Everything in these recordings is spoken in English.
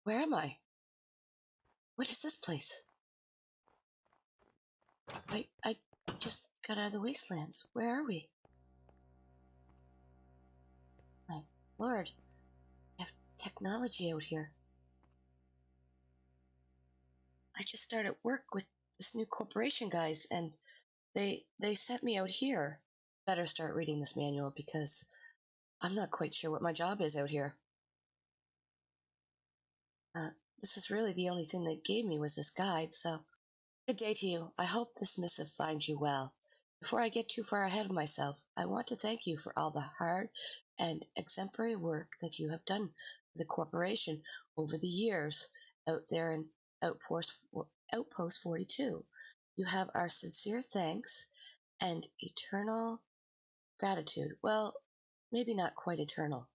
Where am I? What is this place? I just got out of the wastelands. Where are we? My lord, I have technology out here. I just started work with this new corporation guys, and they sent me out here. Better start reading this manual because I'm not quite sure what my job is out here. This is really the only thing they gave me was this guide, so good day to you. I hope this missive finds you well. Before I get too far ahead of myself, I want to thank you for all the hard and exemplary work that you have done for the corporation over the years out there in Outpost 42. You have our sincere thanks and eternal gratitude. Well, maybe not quite eternal.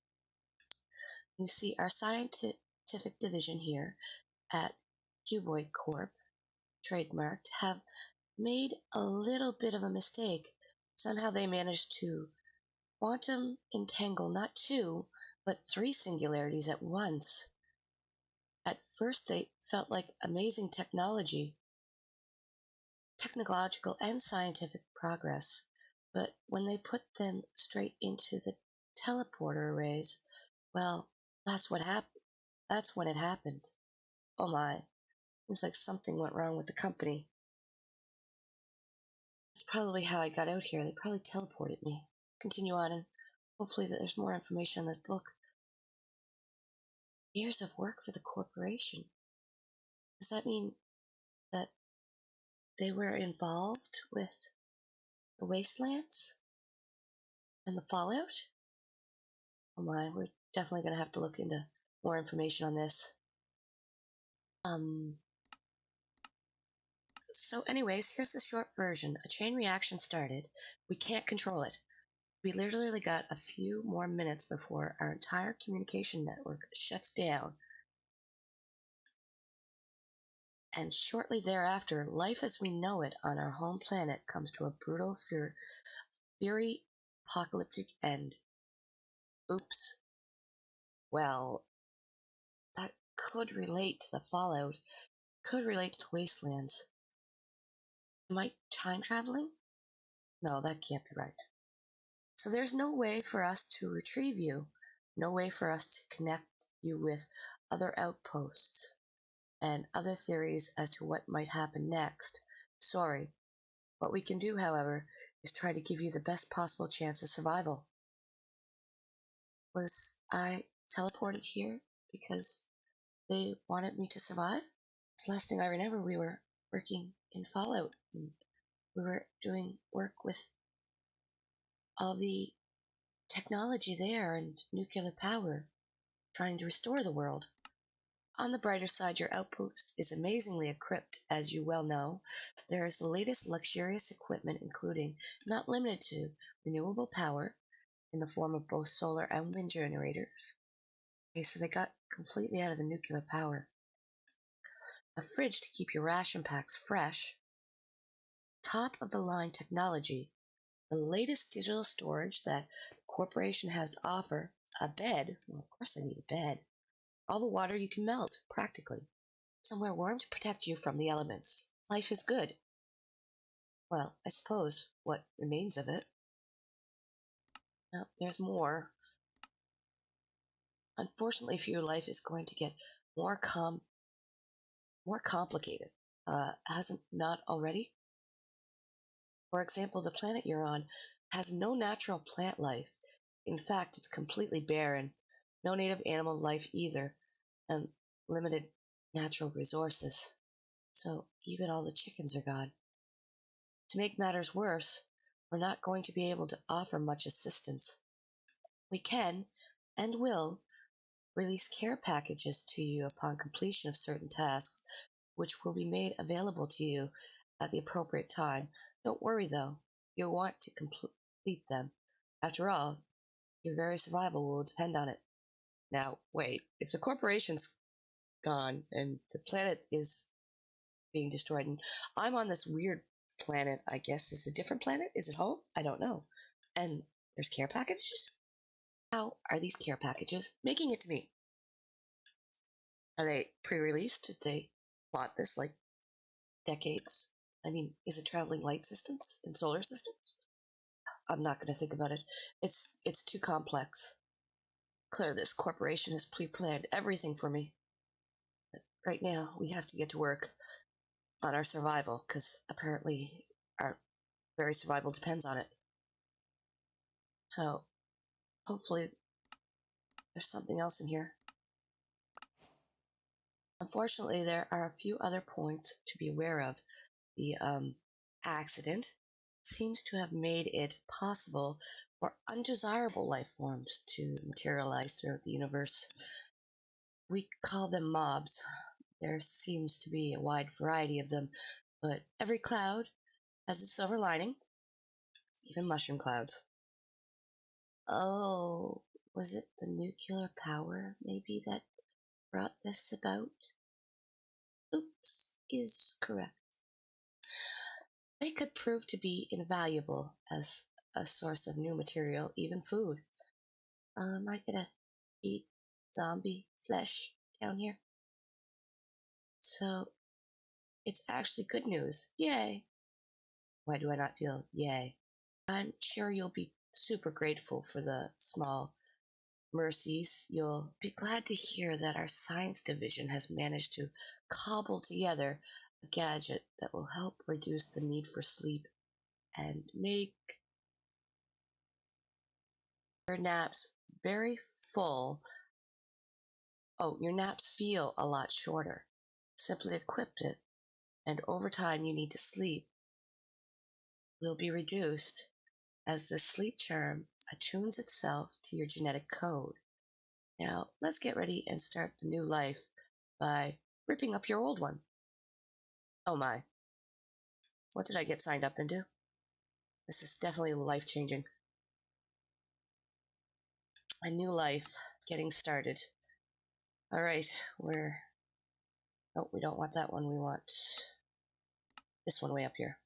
You see, our scientific division here at Cuboid Corp, trademarked, have made a little bit of a mistake. Somehow they managed to quantum entangle not two, but three singularities at once. At first they felt like amazing technological and scientific progress, but when they put them straight into the teleporter arrays, well, that's what happened. That's when it happened. Oh my, seems like something went wrong with the company. That's probably how I got out here. They probably teleported me. Continue on, and hopefully that there's more information in this book. Years of work for the corporation. Does that mean that they were involved with the wastelands and the fallout? Oh my, we're definitely going to have to look into more information on this. So anyways, here's the short version. A chain reaction started. We can't control it. We literally got a few more minutes before our entire communication network shuts down. And shortly thereafter, life as we know it on our home planet comes to a brutal, fury, apocalyptic end. Oops. Well, that could relate to the fallout, could relate to the wastelands. Am I time traveling? No, that can't be right. So there's no way for us to retrieve you, no way for us to connect you with other outposts and other theories as to what might happen next. Sorry. What we can do, however, is try to give you the best possible chance of survival. Was I teleported here because they wanted me to survive? It's the last thing I remember, we were working in Fallout. And we were doing work with all the technology there and nuclear power, trying to restore the world. On the brighter side, your outpost is amazingly equipped, as you well know. There is the latest luxurious equipment, including, not limited to, renewable power in the form of both solar and wind generators. Okay, so they got completely out of the nuclear power. A fridge to keep your ration packs fresh. Top of the line technology. The latest digital storage that the corporation has to offer. A bed. Well, of course I need a bed. All the water you can melt, practically. Somewhere warm to protect you from the elements. Life is good. Well, I suppose what remains of it. Now, there's more. Unfortunately for your life is going to get more complicated. Hasn't not already? For example, the planet you're on has no natural plant life. In fact, it's completely barren. No native animal life either, and limited natural resources. So even all the chickens are gone. To make matters worse, we're not going to be able to offer much assistance. We can, and will, release care packages to you upon completion of certain tasks, which will be made available to you at the appropriate time. Don't worry, though. You'll want to complete them. After all, your very survival will depend on it. Now, wait. If the corporation's gone and the planet is being destroyed, and I'm on this weird planet, I guess. Is it a different planet? Is it home? I don't know. And there's care packages? How are these care packages making it to me? Are they pre-released? Did they plot this like decades? I mean, is it traveling light systems and solar systems? I'm not going to think about it. It's too complex. Clear, this corporation has pre-planned everything for me. But right now, we have to get to work on our survival, because apparently our very survival depends on it. So, hopefully, there's something else in here. Unfortunately, there are a few other points to be aware of. The accident seems to have made it possible for undesirable life forms to materialize throughout the universe. We call them mobs. There seems to be a wide variety of them, but every cloud has its silver lining, even mushroom clouds. Oh, was it the nuclear power, maybe, that brought this about? Oops is correct. They could prove to be invaluable as a source of new material, even food. Am I gonna eat zombie flesh down here? So, it's actually good news. Yay! Why do I not feel yay? I'm sure you'll be super grateful for the small mercies. You'll be glad to hear that our science division has managed to cobble together a gadget that will help reduce the need for sleep and make your naps very full. Oh, your naps feel a lot shorter. Simply equip it, and over time you need to sleep will be reduced as the sleep charm attunes itself to your genetic code. Now, let's get ready and start the new life by ripping up your old one. Oh my. What did I get signed up into? This is definitely life-changing. A new life getting started. Alright, oh, we don't want that one. We want this one way up here.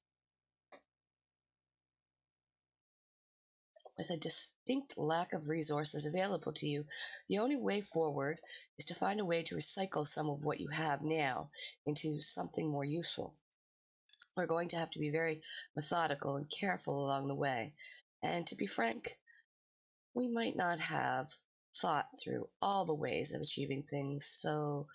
With a distinct lack of resources available to you, the only way forward is to find a way to recycle some of what you have now into something more useful. We're going to have to be very methodical and careful along the way. And to be frank, we might not have thought through all the ways of achieving things, so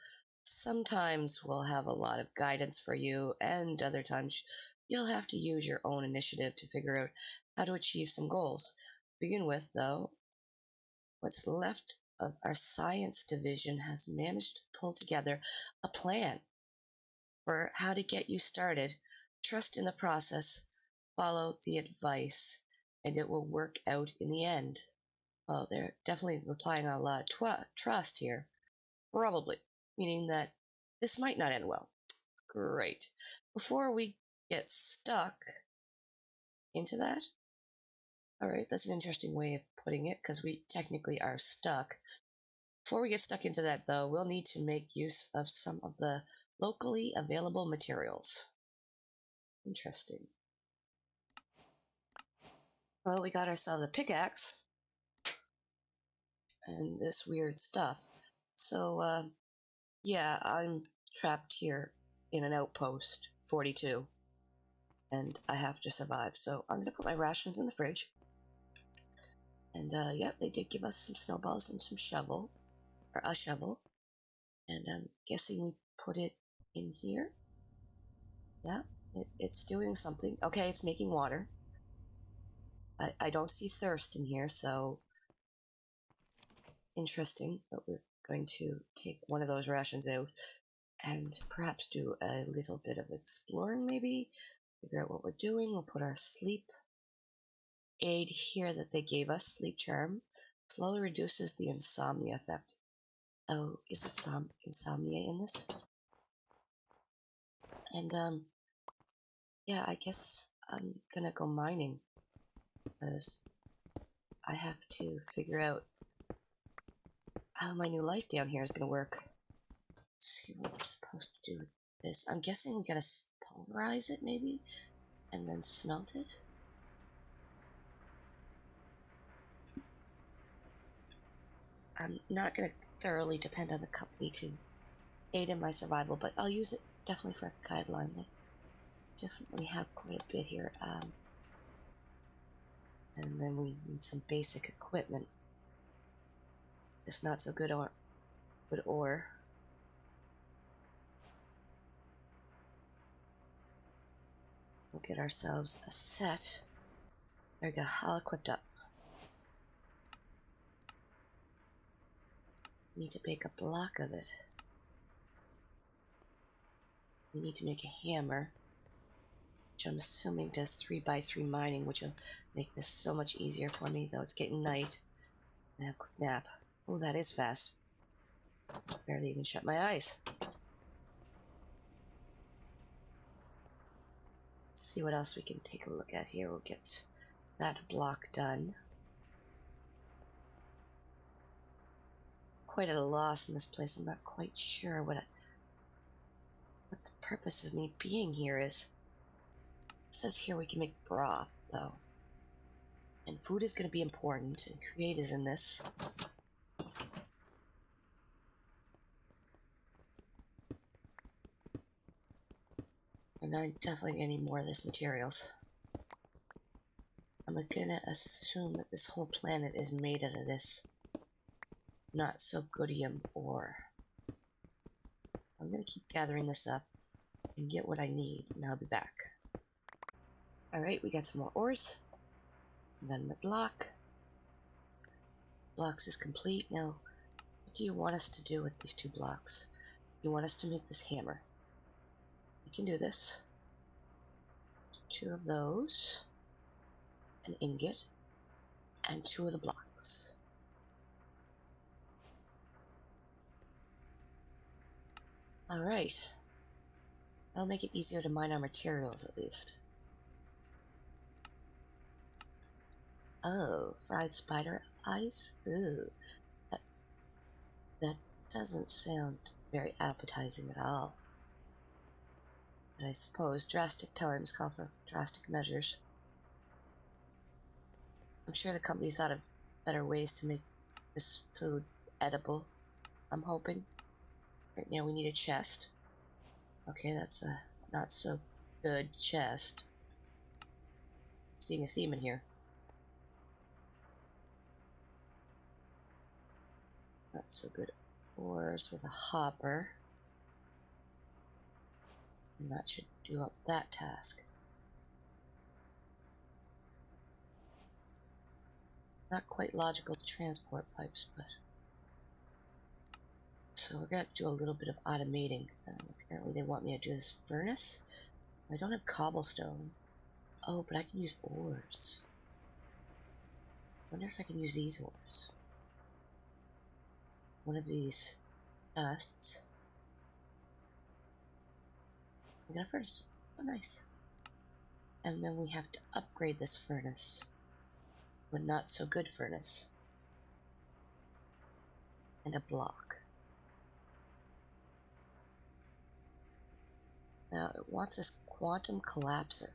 sometimes we'll have a lot of guidance for you, and other times you'll have to use your own initiative to figure out how to achieve some goals. To begin with, though, what's left of our science division has managed to pull together a plan for how to get you started. Trust in the process, follow the advice, and it will work out in the end. Well, they're definitely relying on a lot of trust here. Probably, meaning that this might not end well. Great. Before we get stuck into that, alright, that's an interesting way of putting it, because we technically are stuck. Before we get stuck into that, though, we'll need to make use of some of the locally available materials. Interesting. Well, we got ourselves a pickaxe and this weird stuff. So, yeah, I'm trapped here in an outpost 42, and I have to survive. So I'm going to put my rations in the fridge. And, yeah, they did give us some snowballs and some shovel, or a shovel. And I'm guessing we put it in here. Yeah, it's doing something. Okay, it's making water. I don't see thirst in here, so interesting. But we're going to take one of those rations out and perhaps do a little bit of exploring, maybe. Figure out what we're doing. We'll put our sleep aid here that they gave us, sleep charm. Slowly reduces the insomnia effect. Oh, is there insomnia in this? And, yeah, I guess I'm gonna go mining, because I have to figure out how my new life down here is gonna work. Let's see what we're supposed to do with this. I'm guessing we gotta pulverize it, maybe, and then smelt it. I'm not gonna thoroughly depend on the company to aid in my survival, but I'll use it definitely for a guideline. I definitely have quite a bit here. And then we need some basic equipment. This not so good ore. We'll get ourselves a set. There we go, all equipped up. Need to bake a block of it. We need to make a hammer, which I'm assuming does 3x3 mining, which will make this so much easier for me, though it's getting night. And have a quick nap. Oh, that is fast. Barely even shut my eyes. Let's see what else we can take a look at here. We'll get that block done. Quite at a loss in this place. I'm not quite sure what the purpose of me being here is. It says here we can make broth, though. And food is going to be important, and create is in this. And I'm definitely going to need more of this materials. I'm going to assume that this whole planet is made out of this not so goodium ore. I'm going to keep gathering this up and get what I need, and I'll be back. Alright, we got some more ores. And then the block. Blocks is complete. Now, what do you want us to do with these 2 blocks? You want us to make this hammer. We can do this. 2 of those. An ingot. And 2 of the blocks. Alright. That'll make it easier to mine our materials, at least. Oh, fried spider eyes? Ooh. That doesn't sound very appetizing at all. But I suppose drastic times call for drastic measures. I'm sure the company's thought of better ways to make this food edible, I'm hoping. Right now we need a chest. Okay, that's a not so good chest. Seeing a theme in here. Not so good ores with a hopper. And that should do up that task. Not quite logical transport pipes, but... So we're going to do a little bit of automating. Apparently they want me to do this furnace. I don't have cobblestone. Oh, but I can use ores. I wonder if I can use these ores. One of these dusts. We got a furnace. Oh, nice. And then we have to upgrade this furnace. But not so good furnace. And a block. Now it wants this quantum collapser.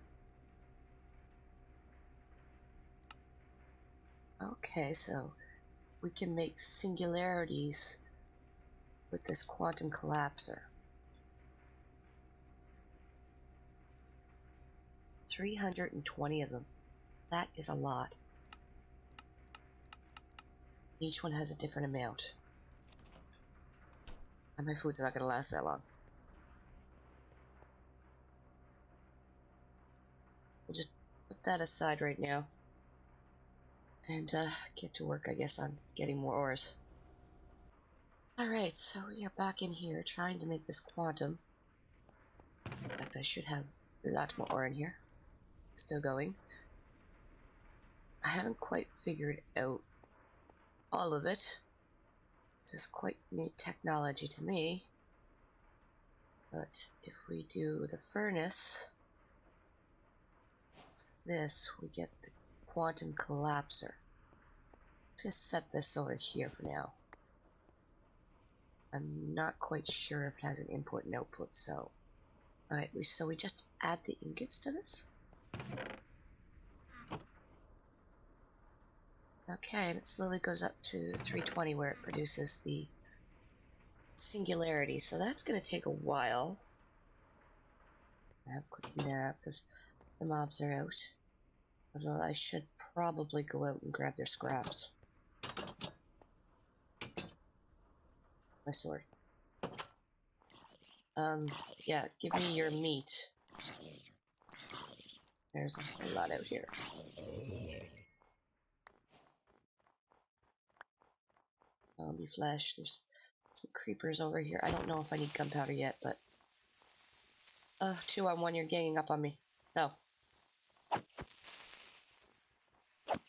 Okay, so we can make singularities with this quantum collapser. 320 of them. That is a lot. Each one has a different amount. And my food's not going to last that long. We'll just put that aside right now. And get to work, I guess, on getting more ores. Alright, so we are back in here trying to make this quantum. In fact, I should have a lot more ore in here. Still going. I haven't quite figured out all of it. This is quite new technology to me. But if we do the furnace, this, we get the quantum collapser. Just set this over here for now. I'm not quite sure if it has an input and output, so... Alright, so we just add the ingots to this? Okay, and it slowly goes up to 320 where it produces the singularity, so that's going to take a while. Have a quick nap because the mobs are out. Although I should probably go out and grab their scraps. My sword. Yeah, give me your meat. There's a whole lot out here. Zombie flesh. There's some creepers over here. I don't know if I need gunpowder yet, but... 2 on 1, you're ganging up on me. No.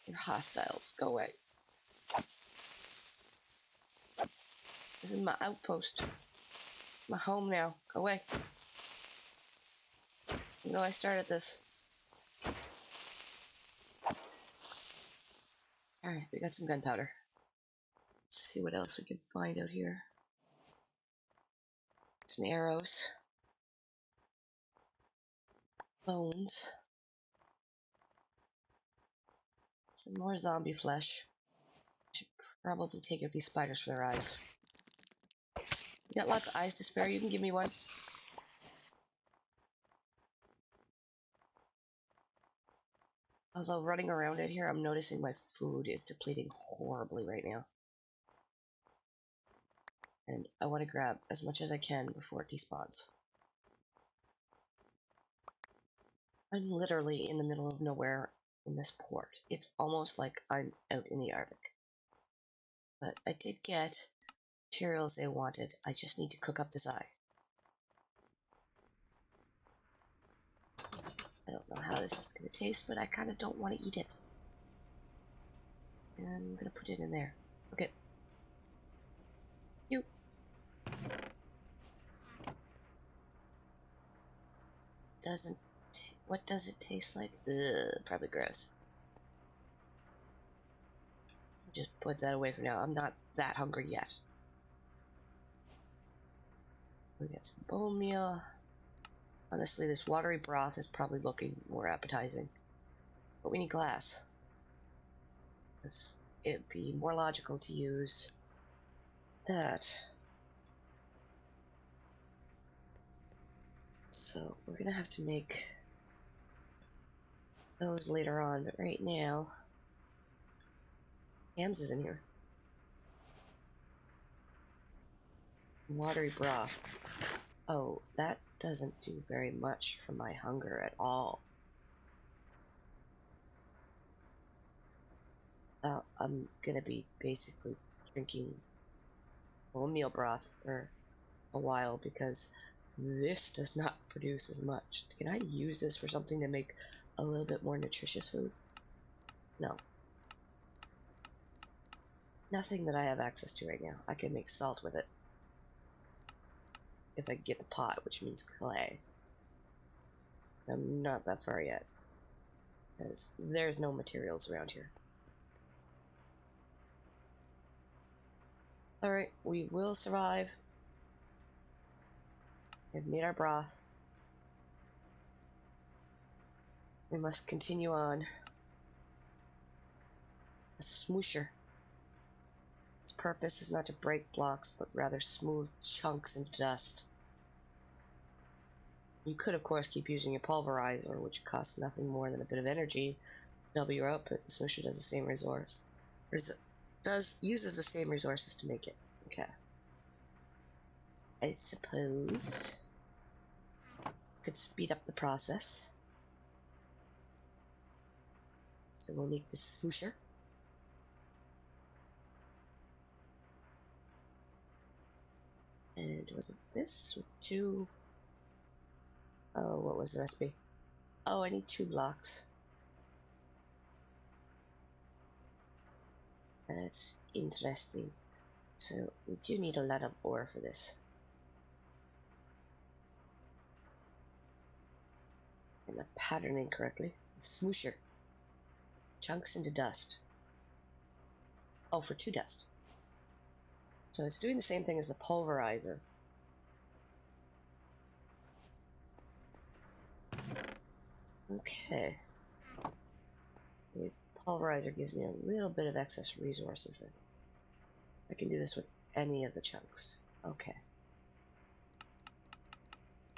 You're hostiles. Go away. This is my outpost. My home now. Go away. You know I started this. Alright, we got some gunpowder. Let's see what else we can find out here. Some arrows. Bones. Some more zombie flesh. Should probably take out these spiders for their eyes. You got lots of eyes to spare, you can give me one. Although running around out here, I'm noticing my food is depleting horribly right now. And I want to grab as much as I can before it despawns. I'm literally in the middle of nowhere in this port. It's almost like I'm out in the Arctic. But I did get materials they wanted. I just need to cook up this eye. I don't know how this is going to taste, but I kind of don't want to eat it. And I'm going to put it in there. Okay. You. What does it taste like? Ugh, probably gross. Just put that away for now. I'm not that hungry yet. We got some bone meal. Honestly, this watery broth is probably looking more appetizing. But we need glass. Because it'd be more logical to use that. So we're gonna have to make those later on, but right now, Hams is in here. Watery broth. Oh, that doesn't do very much for my hunger at all. I'm gonna be basically drinking bone meal broth for a while because this does not produce as much. Can I use this for something to make a little bit more nutritious food? No. Nothing that I have access to right now. I can make salt with it. If I get the pot, which means clay. I'm not that far yet. Because there's no materials around here. Alright, we will survive. We've made our broth. We must continue on. A smoosher. Its purpose is not to break blocks, but rather smooth chunks into dust. You could, of course, keep using your pulverizer, which costs nothing more than a bit of energy to double your output. The smoosher does the same resource. Uses the same resources to make it. Okay. I suppose could speed up the process. So we'll make this smoosher. And was it this with 2? Oh, what was the recipe? Oh, I need 2 blocks. That's interesting. So we do need a lot of ore for this. Am I patterning correctly? Smoosher. Chunks into dust. Oh, for 2 dust. So it's doing the same thing as the pulverizer. Okay. The pulverizer gives me a little bit of excess resources. I can do this with any of the chunks. Okay.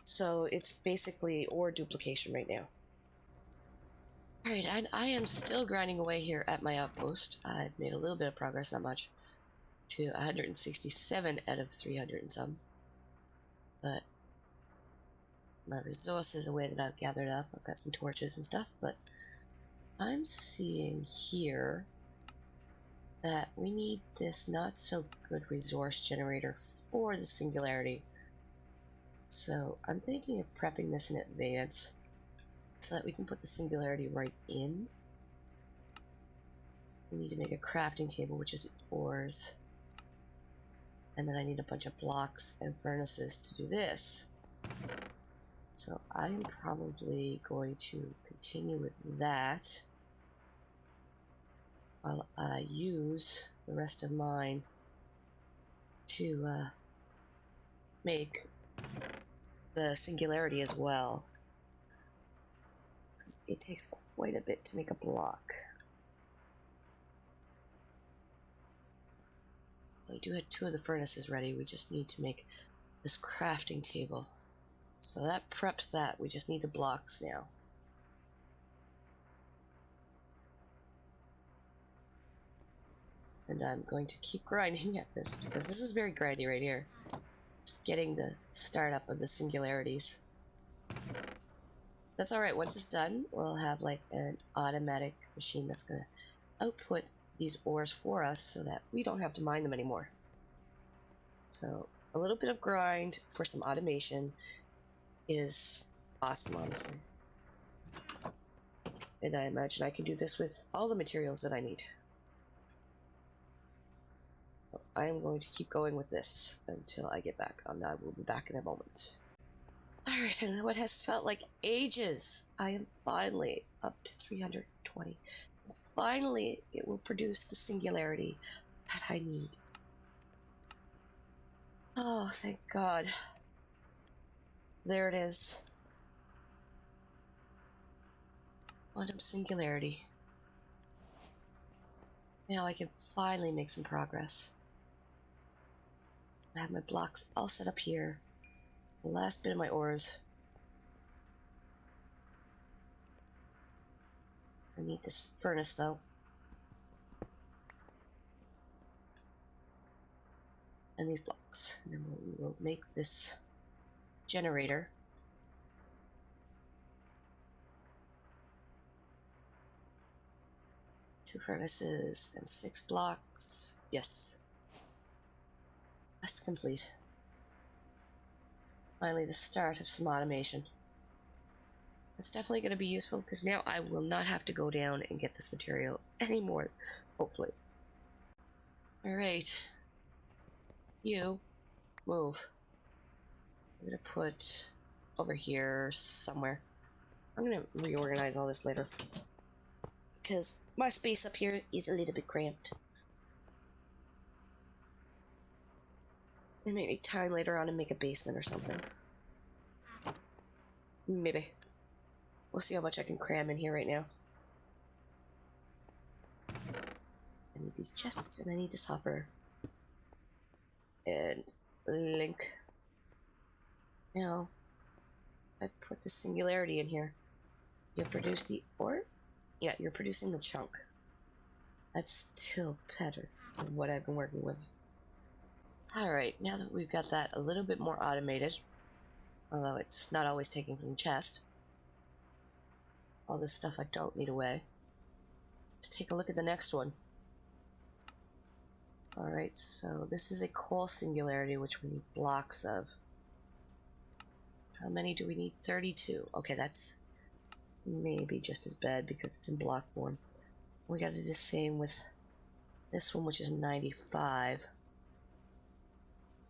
So it's basically ore duplication right now. Alright, and I am still grinding away here at my outpost. I've made a little bit of progress, not much, to 167 out of 300 and some. But my resources, the way that I've gathered up, I've got some torches and stuff, but I'm seeing here that we need this not so good resource generator for the singularity. So I'm thinking of prepping this in advance so that we can put the singularity right in. We need to make a crafting table, which is ores. And then I need a bunch of blocks and furnaces to do this. So I am probably going to continue with that while I use the rest of mine to make the singularity as well. It takes quite a bit to make a block. We do have 2 of the furnaces ready. We just need to make this crafting table. So that preps that. We just need the blocks now. And I'm going to keep grinding at this because this is very grindy right here. Just getting the startup of the singularities. That's alright. Once it's done, we'll have like an automatic machine that's going to output these ores for us so that we don't have to mine them anymore. So a little bit of grind for some automation is awesome, honestly. And I imagine I can do this with all the materials that I need. I am going to keep going with this until I get back. I will be back in a moment. Alright, and what has felt like ages, I am finally up to 320. Finally, it will produce the singularity that I need. Oh, thank God. There it is. Quantum singularity. Now I can finally make some progress. I have my blocks all set up here. The last bit of my ores. I need this furnace though. And these blocks. And then we will make this generator. Two furnaces and 6 blocks. Yes. Quest complete. Finally, the start of some automation. It's definitely going to be useful because now I will not have to go down and get this material anymore, hopefully. Alright. You, move. I'm going to put over here somewhere. I'm going to reorganize all this later because my space up here is a little bit cramped. And maybe time later on to make a basement or something. Maybe. We'll see how much I can cram in here right now. I need these chests and I need this hopper. And link. Now, I put the singularity in here. You'll produce the ore? Yeah, you're producing the chunk. That's still better than what I've been working with. Alright, now that we've got that a little bit more automated, although it's not always taken from the chest, all this stuff I don't need away, let's take a look at the next one. Alright, so this is a coal singularity, which we need blocks of. How many do we need? 32. Okay, that's maybe just as bad because it's in block form. We gotta do the same with this one, which is 95.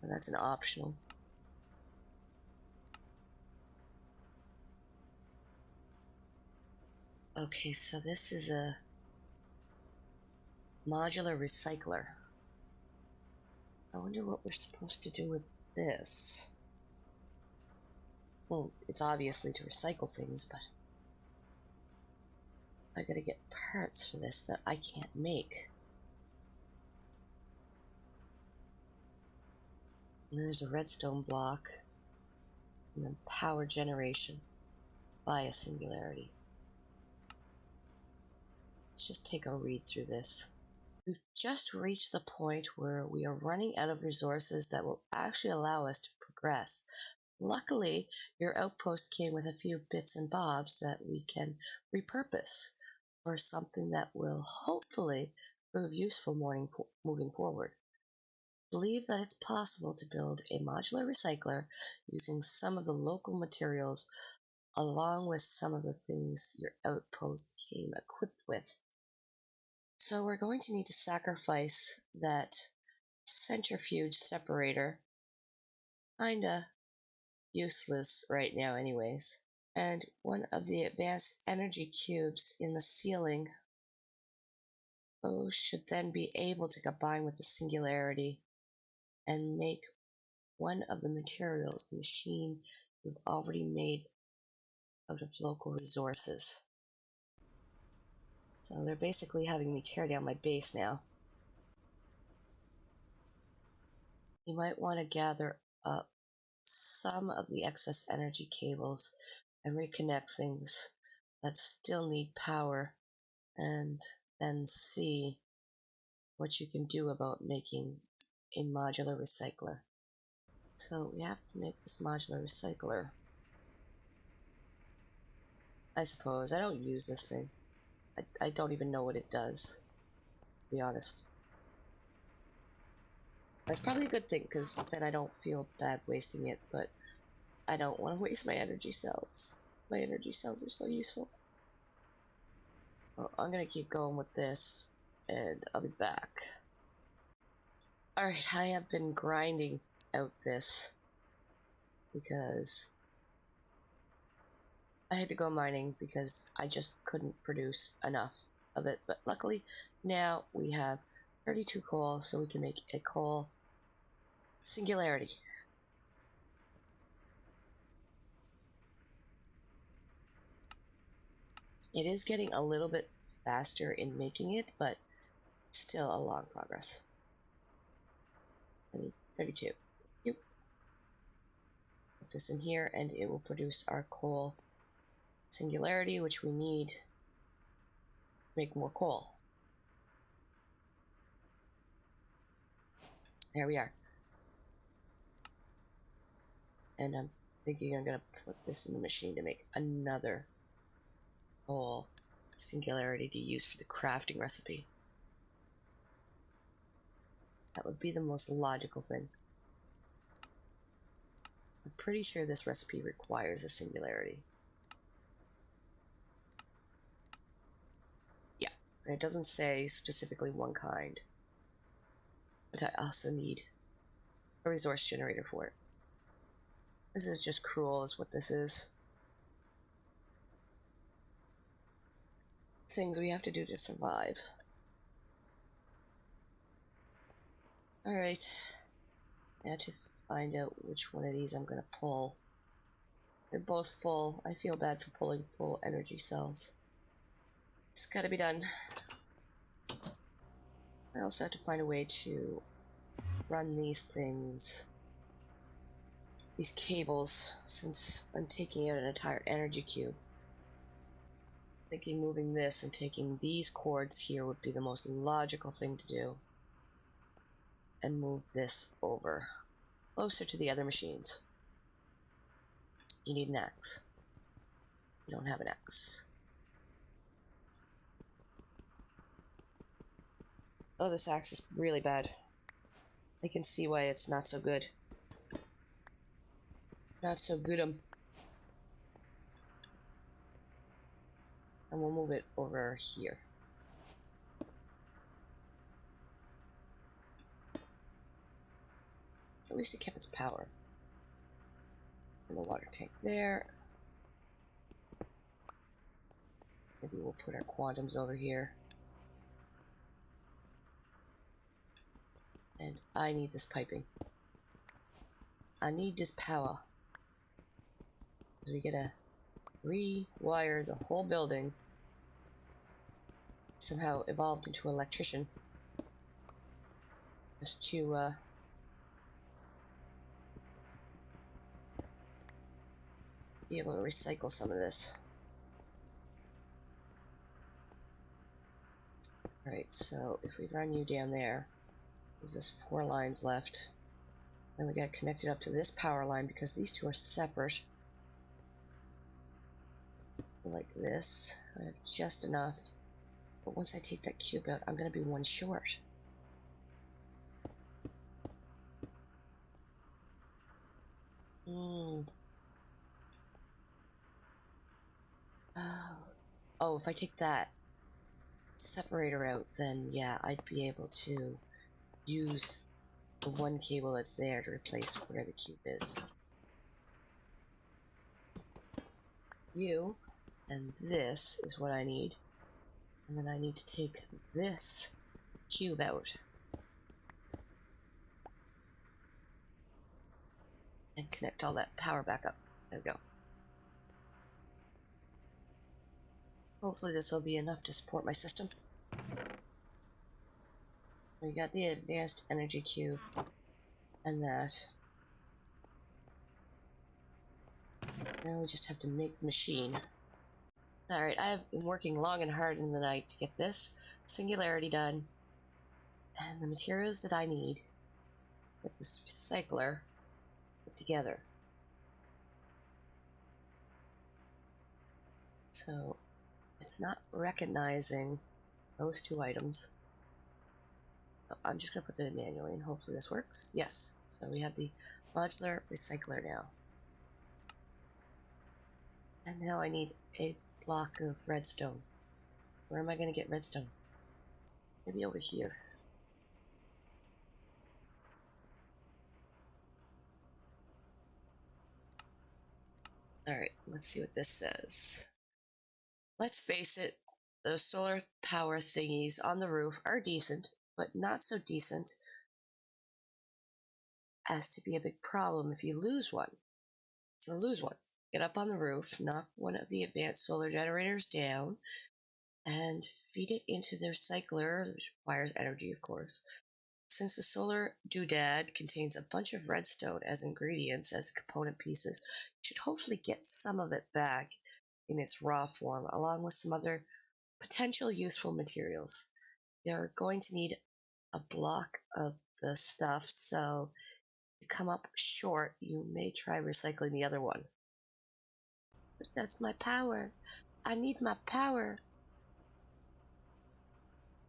And that's an optional. Okay, so this is a modular recycler. I wonder what we're supposed to do with this. Well, it's obviously to recycle things, but I gotta get parts for this that I can't make. And there's a redstone block. And then power generation by a singularity. Let's just take a read through this. We've just reached the point where we are running out of resources that will actually allow us to progress. Luckily, your outpost came with a few bits and bobs that we can repurpose for something that will hopefully prove useful moving forward. Believe that it's possible to build a modular recycler using some of the local materials along with some of the things your outpost came equipped with. So we're going to need to sacrifice that centrifuge separator. Kinda useless right now anyways. And one of the advanced energy cubes in the ceiling. Those should then be able to combine with the singularity and make one of the materials the machine you've already made out of local resources. So they're basically having me tear down my base now. You might want to gather up some of the excess energy cables and reconnect things that still need power, and then see what you can do about making a modular recycler. So we have to make this modular recycler. I suppose. I don't use this thing. I don't even know what it does, to be honest. That's probably a good thing, because then I don't feel bad wasting it, but I don't want to waste my energy cells. My energy cells are so useful. Well, I'm going to keep going with this, and I'll be back. Alright, I have been grinding out this because I had to go mining because I just couldn't produce enough of it. But luckily, now we have 32 coal, so we can make a coal singularity. It is getting a little bit faster in making it, but still a long progress. I need 32. Yep. Put this in here and it will produce our coal singularity, which we need to make more coal. There we are. And I'm thinking I'm going to put this in the machine to make another coal singularity to use for the crafting recipe. That would be the most logical thing. I'm pretty sure this recipe requires a singularity. Yeah, and it doesn't say specifically one kind. But I also need a resource generator for it. This is just cruel is what this is. Things we have to do to survive. Alright. Now to find out which one of these I'm gonna pull. They're both full. I feel bad for pulling full energy cells. It's gotta be done. I also have to find a way to run these things, these cables, since I'm taking out an entire energy cube. Thinking moving this and taking these cords here would be the most logical thing to do. And move this over closer to the other machines. You need an axe. You don't have an axe. Oh, this axe is really bad. I can see why it's not so good. Not so good-um. And we'll move it over here. At least it kept its power. And the water tank there. Maybe we'll put our quantums over here. And I need this piping. I need this power. Because we gotta rewire the whole building. Somehow evolved into an electrician. Just to be able to recycle some of this. Alright, so if we run you down there, there's just 4 lines left. Then we got connected up to this power line because these two are separate. Like this. I have just enough. But once I take that cube out, I'm going to be one short. Oh, if I take that separator out, then yeah, I'd be able to use the one cable that's there to replace where the cube is. You, and this is what I need. And then I need to take this cube out. And connect all that power back up. There we go. Hopefully this will be enough to support my system. We got the advanced energy cube. And that. Now we just have to make the machine. Alright, I've been working long and hard in the night to get this singularity done. And the materials that I need to get this recycler put together. So it's not recognizing those two items. So I'm just going to put them in manually and hopefully this works. Yes. So we have the modular recycler now. And now I need a block of redstone. Where am I going to get redstone? Maybe over here. Alright, let's see what this says. Let's face it, those solar power thingies on the roof are decent, but not so decent as to be a big problem if you lose one. So lose one. Get up on the roof, knock one of the advanced solar generators down, and feed it into the recycler, which requires energy, of course. Since the solar doodad contains a bunch of redstone as ingredients, as component pieces, you should hopefully get some of it back in its raw form, along with some other potential useful materials. You're going to need a block of the stuff, so if you come up short, you may try recycling the other one. But that's my power. I need my power.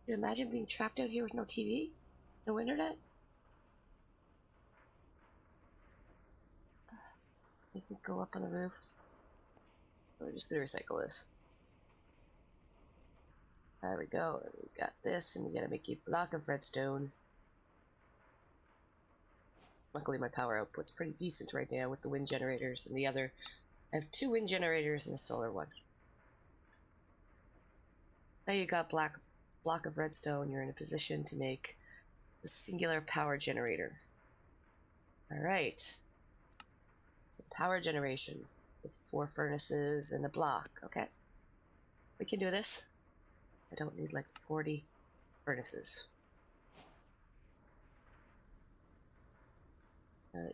Can you imagine being trapped out here with no TV? No internet? We can go up on the roof. We're just gonna recycle this. There we go. We got this, and we gotta make a block of redstone. Luckily, my power output's pretty decent right now with the wind generators and the other. I have 2 wind generators and a solar one. Now you got block of redstone. You're in a position to make the singular power generator. All right. So power generation with 4 furnaces and a block. Okay. We can do this. I don't need like 40 furnaces.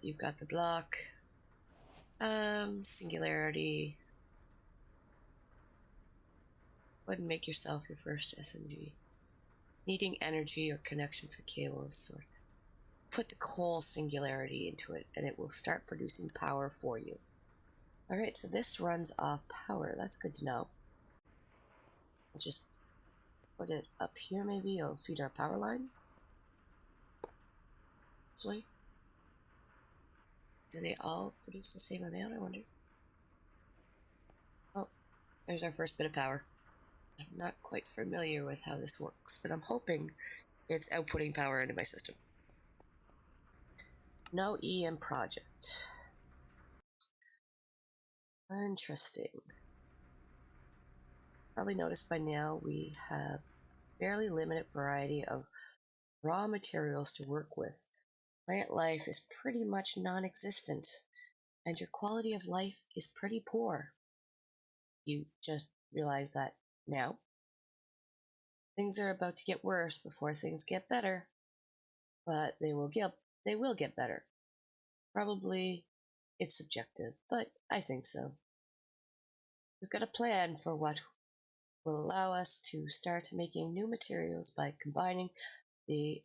You've got the block. Singularity. Go ahead and make yourself your first SMG. Needing energy or connection to cables. So put the coal singularity into it and it will start producing power for you. Alright, so this runs off power. That's good to know. I'll just put it up here maybe. It'll feed our power line. Hopefully. Do they all produce the same amount, I wonder? Oh, there's our first bit of power. I'm not quite familiar with how this works, but I'm hoping it's outputting power into my system. No EM project. Interesting. Probably noticed by now we have a fairly limited variety of raw materials to work with. Plant life is pretty much non-existent, and your quality of life is pretty poor. You just realize that now. Things are about to get worse before things get better, but they will get better. Probably it's subjective, but I think so. We've got a plan for what will allow us to start making new materials by combining the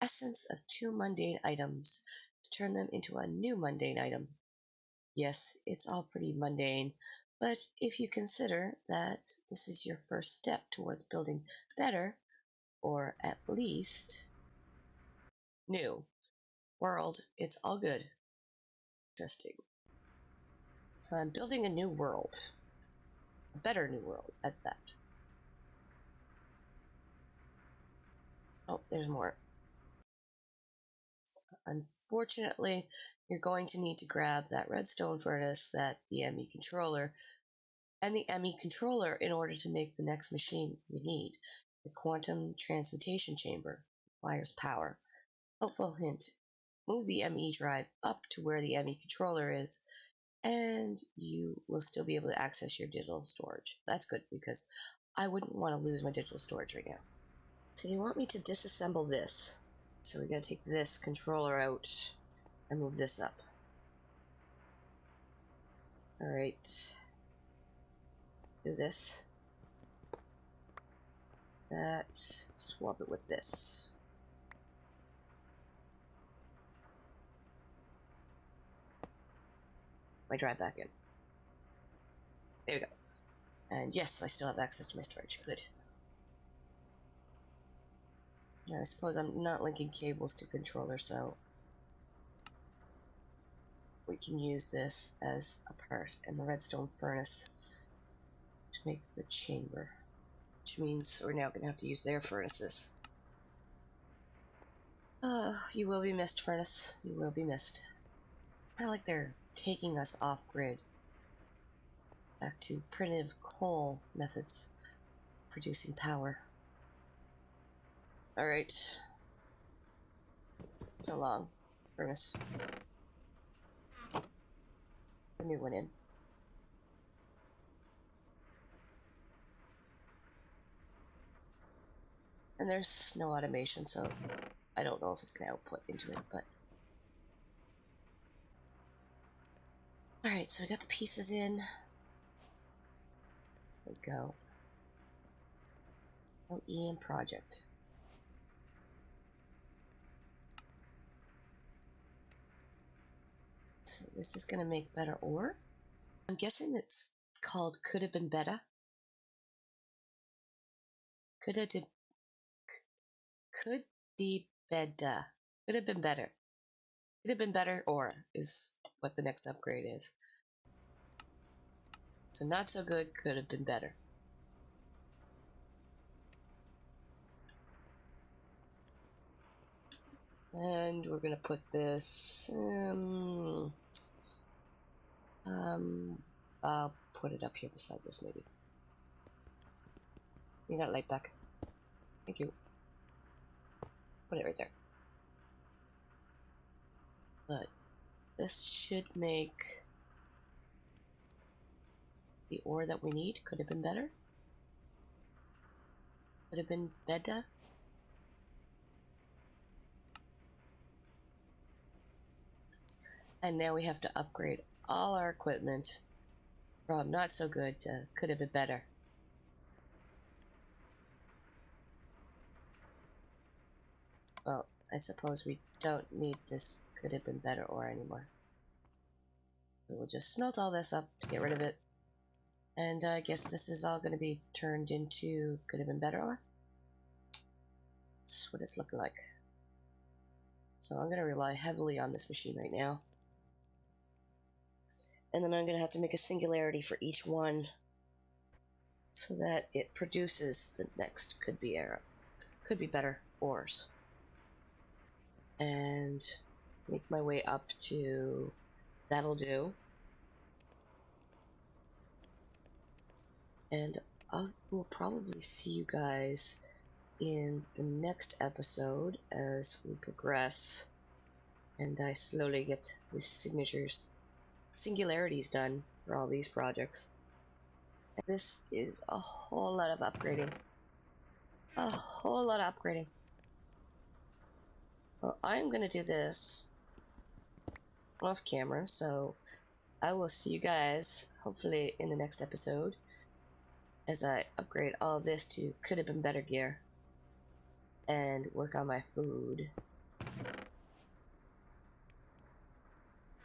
essence of two mundane items to turn them into a new mundane item. Yes, it's all pretty mundane, but if you consider that this is your first step towards building better, or at least new world, it's all good. Interesting. So I'm building a new world. A better new world at that. Oh, there's more. Unfortunately, you're going to need to grab that redstone furnace, that the ME controller, and the ME controller in order to make the next machine we need. The quantum transmutation chamber requires power. Helpful hint. Move the ME drive up to where the ME controller is, and you will still be able to access your digital storage. That's good, because I wouldn't want to lose my digital storage right now. So you want me to disassemble this. So we're going to take this controller out and move this up. Alright. Do this. That. Swap it with this. My drive back in. There we go. And yes, I still have access to my storage. Good. I suppose I'm not linking cables to controller, so we can use this as a part in the redstone furnace to make the chamber, which means we're now going to have to use their furnaces. You will be missed, furnace. You will be missed. I like they're taking us off grid, back to primitive coal methods producing power. Alright. So long, furnace. The new one in. And there's no automation, so I don't know if it's going to output into it, but... Alright, so we got the pieces in. There we go. EM project. So this is going to make better ore. I'm guessing it's called could have been better. Could have been better. Could have been better. Could have been better ore is what the next upgrade is. So not so good, could have been better. And we're gonna put this. I'll put it up here beside this, maybe. Bring that light back. Thank you. Put it right there. But this should make the ore that we need. Could have been better. Could have been better. And now we have to upgrade all our equipment from not so good to could have been better. Well, I suppose we don't need this could have been better ore anymore. So we'll just smelt all this up to get rid of it. And I guess this is all going to be turned into could have been better ore. That's what it's looking like. So I'm going to rely heavily on this machine right now. And then I'm going to have to make a singularity for each one so that it produces the next could be better ores. And make my way up to that'll do. And we'll probably see you guys in the next episode as we progress and I slowly get the singularities done for all these projects. And this is a whole lot of upgrading. A whole lot of upgrading. Well, I'm gonna do this off camera, so I will see you guys hopefully in the next episode as I upgrade all this to could have been better gear and work on my food.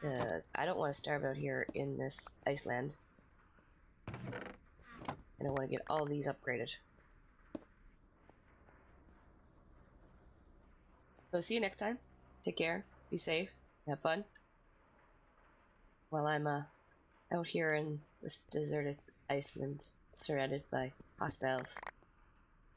Because I don't want to starve out here in this Iceland. And I want to get all these upgraded. So see you next time. Take care. Be safe. Have fun. While I'm out here in this deserted Iceland, surrounded by hostiles.